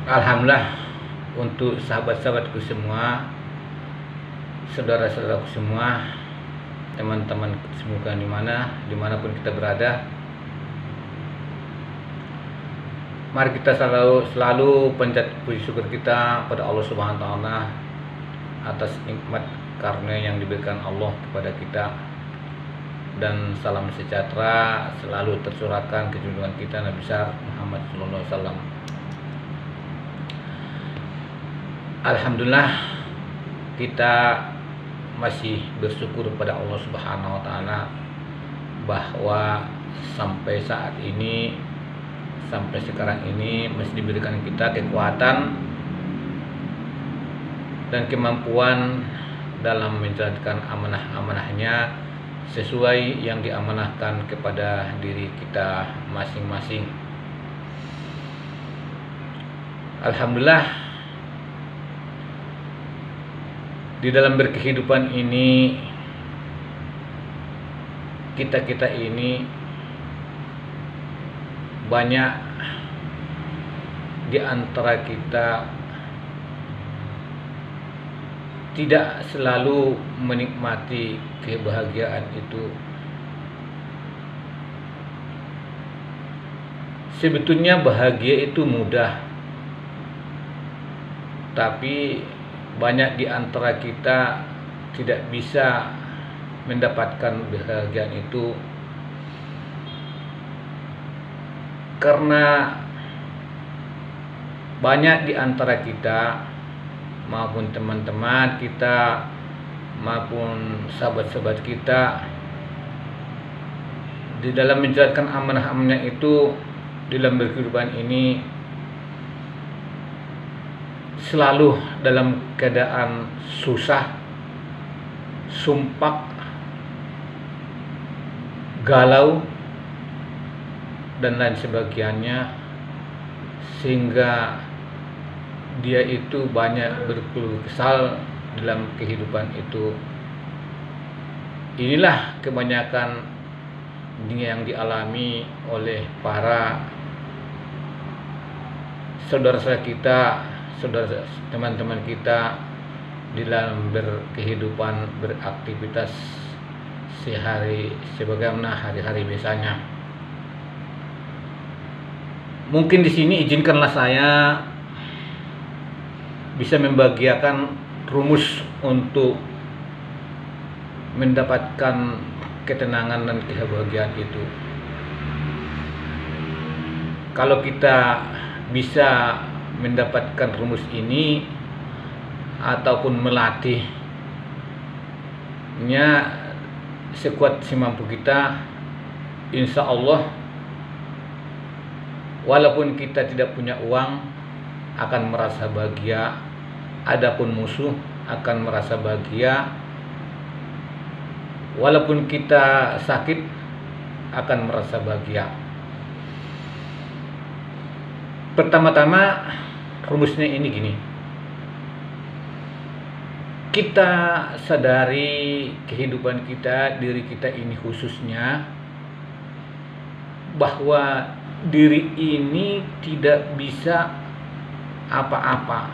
Alhamdulillah untuk sahabat-sahabatku semua, saudara-saudaraku semua, teman-teman semoga dimanapun kita berada, mari kita selalu panjat puji syukur kita pada Allah Subhanahu wa taala atas nikmat karunia yang diberikan Allah kepada kita, dan salam sejahtera selalu tercurahkan ke junjungan kita Nabi besar Muhammad sallallahu alaihi wasallam. Alhamdulillah kita masih bersyukur pada Allah Subhanahu wa taala bahwa sampai saat ini, sampai sekarang ini masih diberikan kita kekuatan dan kemampuan dalam menjalankan amanah-amanahnya sesuai yang diamanahkan kepada diri kita masing-masing. Alhamdulillah di dalam berkehidupan ini kita ini banyak di antara kita tidak selalu menikmati kebahagiaan itu. Sebetulnya bahagia itu mudah, tapi banyak di antara kita tidak bisa mendapatkan kebahagiaan itu karena banyak di antara kita maupun teman-teman kita maupun sahabat-sahabat kita di dalam menjalankan amanah-amanah itu dalam berkehidupan ini selalu dalam keadaan susah, sumpah, galau dan lain sebagainya, sehingga dia itu banyak berkeluh kesal dalam kehidupan itu. Inilah kebanyakan yang dialami oleh para saudara-saudara kita, saudara teman-teman kita di dalam berkehidupan, beraktivitas sehari sebagaimana hari-hari biasanya. Mungkin di sini izinkanlah saya bisa membagikan rumus untuk mendapatkan ketenangan dan kebahagiaan itu. Kalau kita bisa mendapatkan rumus ini ataupun melatihnya sekuat semampu kita, insya Allah walaupun kita tidak punya uang akan merasa bahagia, adapun musuh akan merasa bahagia, walaupun kita sakit akan merasa bahagia. Pertama-tama rumusnya ini gini, kita sadari kehidupan kita, diri kita ini khususnya, bahwa diri ini tidak bisa apa-apa,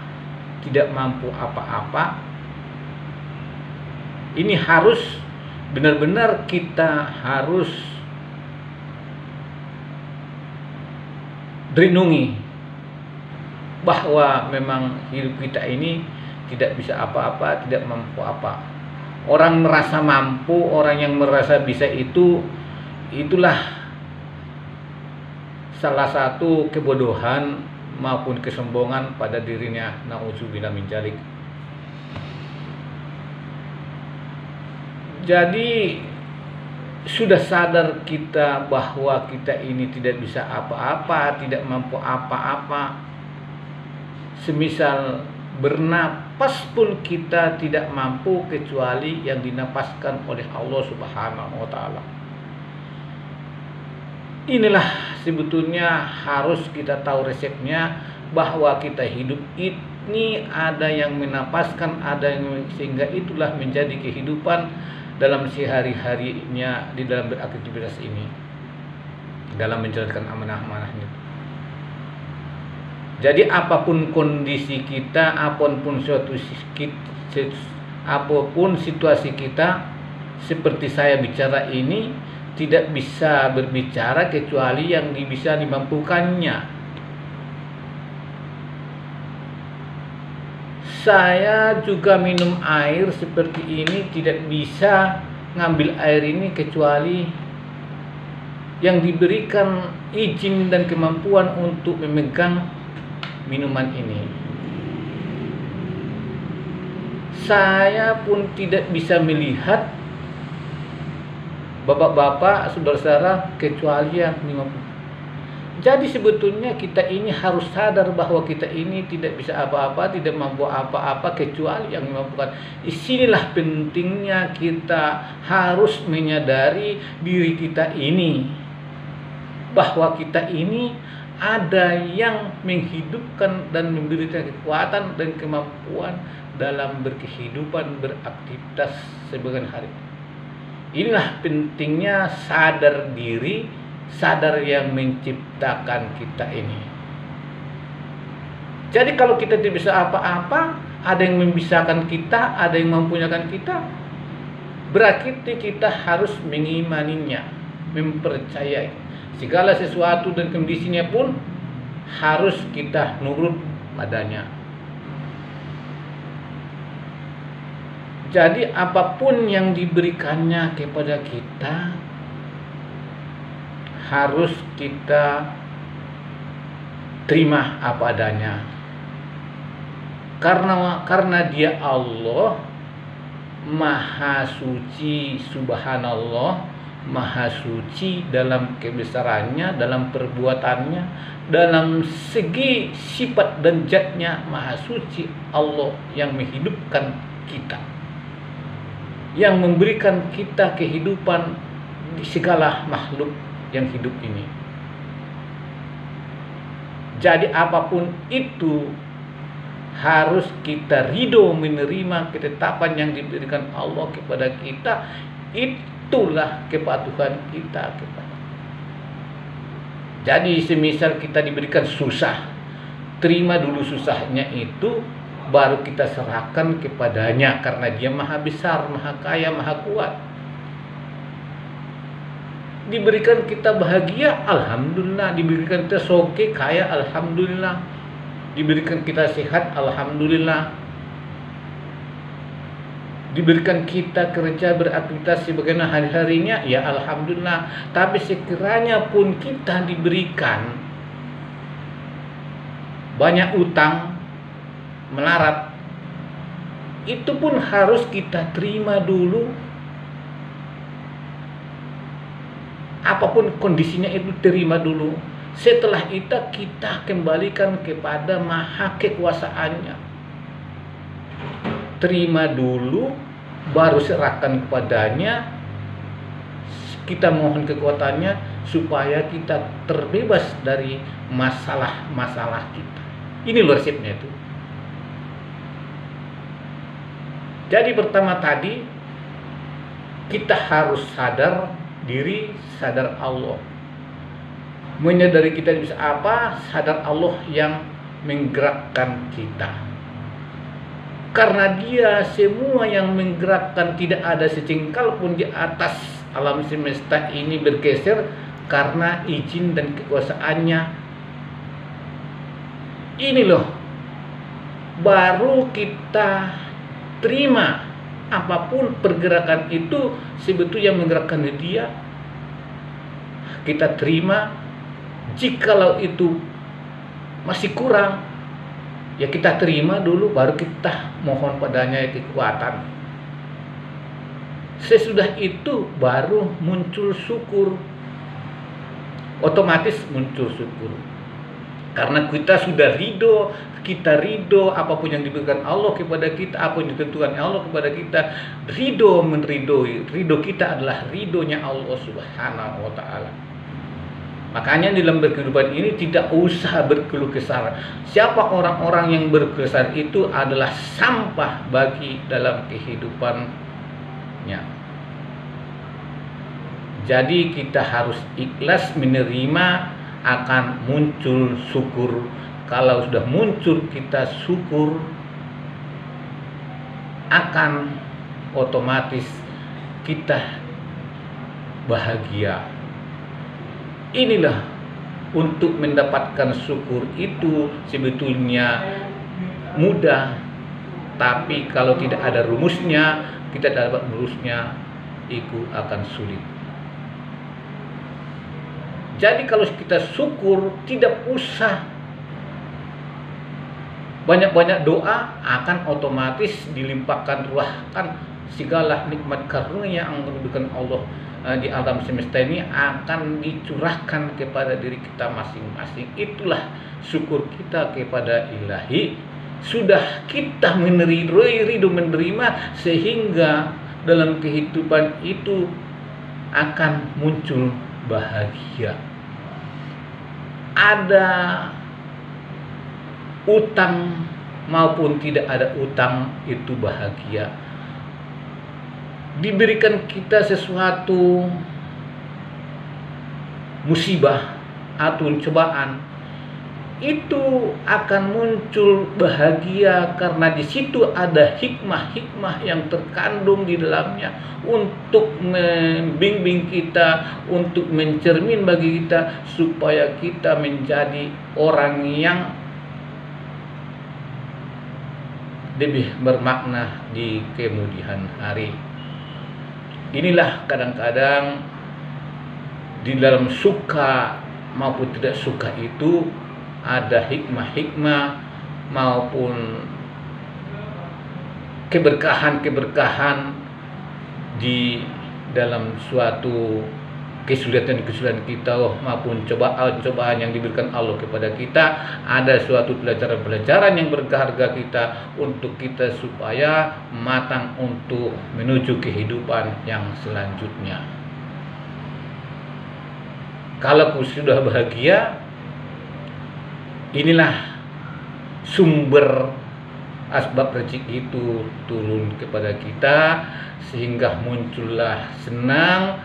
tidak mampu apa-apa. Ini harus benar-benar kita harus renungi bahwa memang hidup kita ini tidak bisa apa-apa, tidak mampu apa. Orang merasa mampu, orang yang merasa bisa itulah salah satu kebodohan maupun kesombongan pada dirinya. Nauzubillah min dzalik. Jadi sudah sadar kita bahwa kita ini tidak bisa apa-apa, tidak mampu apa-apa. Semisal bernapas pun kita tidak mampu kecuali yang dinapaskan oleh Allah Subhanahu wa taala. Inilah sebetulnya harus kita tahu resepnya, bahwa kita hidup ini ada yang menapaskan, ada yang, sehingga itulah menjadi kehidupan dalam sehari-harinya di dalam beraktivitas ini, dalam menjalankan amanah-amanahnya. Jadi apapun kondisi kita, apapun situasi kita, seperti saya bicara ini, tidak bisa berbicara kecuali yang bisa dimampukannya. Saya juga minum air seperti ini, tidak bisa ngambil air ini kecuali yang diberikan izin dan kemampuan untuk memegang minuman ini. Saya pun tidak bisa melihat bapak-bapak, saudara-saudara, kecuali yang 50. Jadi sebetulnya kita ini harus sadar bahwa kita ini tidak bisa apa-apa, tidak mampu apa-apa kecuali yang memampukan. Disinilah pentingnya kita harus menyadari diri kita ini, bahwa kita ini ada yang menghidupkan dan memberikan kekuatan dan kemampuan dalam berkehidupan, beraktivitas sebagian hari. Inilah pentingnya sadar diri, sadar yang menciptakan kita ini. Jadi kalau kita tidak bisa apa-apa, ada yang membisarkan kita, ada yang mempunyakan kita, berarti kita harus mengimaninya, mempercayai. Segala sesuatu dan kondisinya pun harus kita nurut padanya. Jadi apapun yang diberikannya kepada kita harus kita terima apa adanya. Karena Dia Allah Maha Suci, Subhanallah, Maha suci dalam kebesarannya, dalam perbuatannya, dalam segi sifat dan zatnya. Maha suci Allah yang menghidupkan kita, yang memberikan kita kehidupan di segala makhluk yang hidup ini. Jadi apapun itu harus kita ridho menerima ketetapan yang diberikan Allah kepada kita. Itulah kepatuhan kita kepada. Jadi semisal kita diberikan susah, terima dulu susahnya itu, baru kita serahkan kepadanya, karena Dia Maha Besar, Maha Kaya, Maha Kuat. Diberikan kita bahagia, alhamdulillah. Diberikan kita soke, kaya, alhamdulillah. Diberikan kita sehat, alhamdulillah. Diberikan kita kerja, beraktivitas sebagaimana hari-harinya, ya alhamdulillah. Tapi sekiranya pun kita diberikan banyak utang, melarat, itu pun harus kita terima dulu. Apapun kondisinya itu terima dulu. Setelah itu kita kembalikan kepada Maha Kekuasaannya. Terima dulu, baru serahkan kepadanya. Kita mohon kekuatannya supaya kita terbebas dari masalah-masalah kita. Ini loh resepnya itu. Jadi pertama tadi kita harus sadar diri, sadar Allah. Menyadari kita bisa apa, sadar Allah yang menggerakkan kita. Karena Dia semua yang menggerakkan, tidak ada sejengkal pun di atas alam semesta ini bergeser karena izin dan kekuasaannya. Ini loh, baru kita terima apapun pergerakan itu sebetulnya menggerakkan Dia. Kita terima. Jikalau itu masih kurang, ya kita terima dulu, baru kita mohon padanya kekuatan. Sesudah itu baru muncul syukur. Otomatis muncul syukur. Karena kita sudah ridho, kita ridho apapun yang diberikan Allah kepada kita, apa yang ditentukan Allah kepada kita, ridho meridhoi. Ridho kita adalah ridhonya Allah Subhanahu wa Ta'ala. Makanya dalam kehidupan ini tidak usah berkeluh kesah. Siapa orang-orang yang berkeluh kesah itu adalah sampah bagi dalam kehidupannya. Jadi kita harus ikhlas menerima, akan muncul syukur kalau sudah muncul kita syukur, akan otomatis kita bahagia. Inilah, untuk mendapatkan syukur itu sebetulnya mudah, tapi kalau tidak ada rumusnya, kita dapat rumusnya, itu akan sulit. Jadi kalau kita syukur, tidak usah banyak-banyak doa, akan otomatis dilimpahkan ruahkan segala nikmat karunia yang diberikan Allah di alam semesta ini akan dicurahkan kepada diri kita masing-masing. Itulah syukur kita kepada Ilahi. Sudah kita menerima, sehingga dalam kehidupan itu akan muncul bahagia. Ada utang maupun tidak ada utang, itu bahagia. Diberikan kita sesuatu musibah atau cobaan, itu akan muncul bahagia karena di situ ada hikmah-hikmah yang terkandung di dalamnya untuk membimbing kita, untuk mencermin bagi kita supaya kita menjadi orang yang lebih bermakna di kemudian hari. Inilah kadang-kadang di dalam suka maupun tidak suka itu ada hikmah-hikmah maupun keberkahan-keberkahan di dalam suatu kesulitan-kesulitan kita maupun cobaan-cobaan yang diberikan Allah kepada kita. Ada suatu pelajaran-pelajaran yang berharga kita untuk kita supaya matang untuk menuju kehidupan yang selanjutnya. Kalau sudah bahagia, inilah sumber asbab rezeki itu turun kepada kita, sehingga muncullah senang,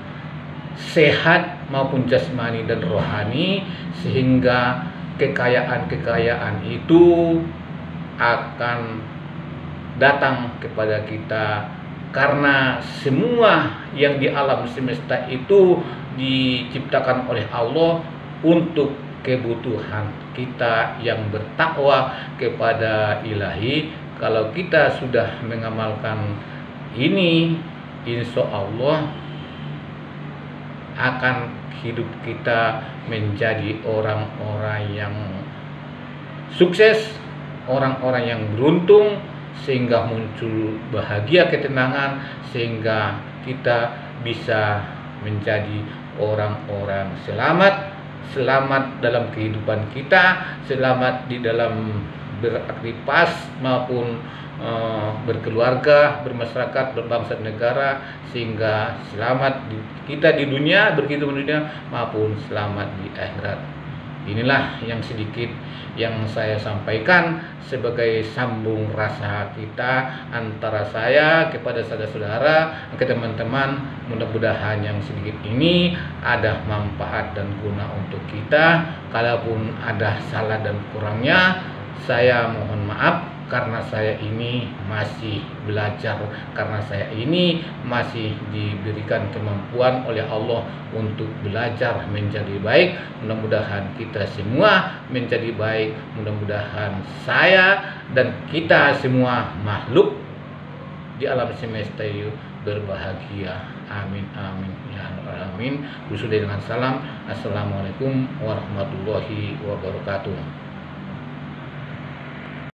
sehat maupun jasmani dan rohani, sehingga kekayaan-kekayaan itu akan datang kepada kita, karena semua yang di alam semesta itu diciptakan oleh Allah untuk kebutuhan kita yang bertakwa kepada Ilahi. Kalau kita sudah mengamalkan ini, insya Allah akan hidup kita menjadi orang-orang yang sukses, orang-orang yang beruntung, sehingga muncul bahagia, ketenangan, sehingga kita bisa menjadi orang-orang selamat dalam kehidupan kita, selamat di dalam beraktivitas maupun berkeluarga, bermasyarakat, berbangsa negara, sehingga selamat kita di dunia, berkehidupan di dunia maupun selamat di akhirat. Inilah yang sedikit yang saya sampaikan sebagai sambung rasa kita antara saya kepada saudara-saudara, ke teman-teman. Mudah-mudahan yang sedikit ini ada manfaat dan guna untuk kita. Kalaupun ada salah dan kurangnya, saya mohon maaf, karena saya ini masih belajar, karena saya ini masih diberikan kemampuan oleh Allah untuk belajar menjadi baik. Mudah-mudahan kita semua menjadi baik, mudah-mudahan saya dan kita semua makhluk di alam semesta itu berbahagia. Amin amin ya rabbal alamin. Dengan salam, assalamualaikum warahmatullahi wabarakatuh.